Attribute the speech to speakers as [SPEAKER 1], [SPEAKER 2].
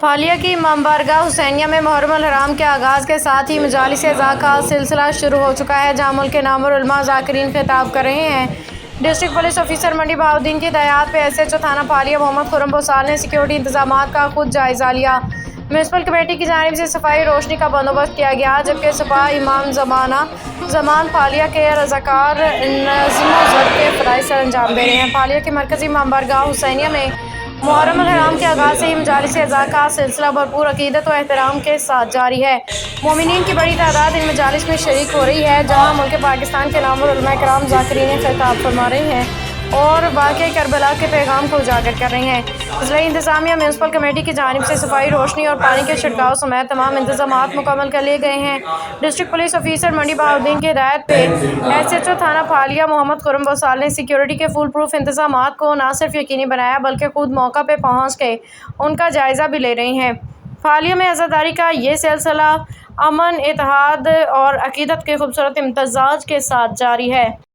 [SPEAKER 1] فالیہ کی امام بارگاہ حسینیہ میں محرم الحرام کے آغاز کے ساتھ ہی مجالس اعزاء کا سلسلہ شروع ہو چکا ہے، جہاں ملک کے نامور علماء ذاکرین خطاب کر رہے ہیں۔ ڈسٹرکٹ پولیس آفیسر منڈی بہاؤالدین کی ہدایات پہ ایس ایچ او تھانہ فالیہ محمد خرم بوسال نے سیکیورٹی انتظامات کا خود جائزہ لیا۔ میونسپل کمیٹی کی جانب سے صفائی روشنی کا بندوبست کیا گیا، جبکہ سپاہ امام زمان فالیہ کے رضاکار نظم و ضبط کے فرائض سر انجام دے رہے ہیں۔ فالیہ کی مرکزی امام بارگاہ حسینیہ میں محرم الحرام کے آغاز سے ہی مجالس اعزاء کا سلسلہ بھرپور عقیدت و احترام کے ساتھ جاری ہے۔ مومنین کی بڑی تعداد ان مجالس میں شریک ہو رہی ہے، جہاں ملک پاکستان کے نامور علماء کرام ذاکرین خطاب فرما رہے ہیں اور واقعہ کربلا کے پیغام کو اجاگر کر رہے ہیں۔ ضلع انتظامیہ میونسپل کمیٹی کی جانب سے صفائی روشنی اور پانی کے چھڑکاؤ سمیت تمام انتظامات مکمل کر لیے گئے ہیں۔ ڈسٹرکٹ پولیس آفیسر منڈی بہاؤالدین کی ہدایت پہ ایس ایچ او تھانہ فالیہ محمد خرم بوسال نے سیکیورٹی کے فول پروف انتظامات کو نہ صرف یقینی بنایا بلکہ خود موقع پہ پہنچ کے ان کا جائزہ بھی لے رہے ہیں۔ فالیہ میں عزاداری کا یہ سلسلہ امن، اتحاد اور عقیدت کے خوبصورت امتزاج کے ساتھ جاری ہے۔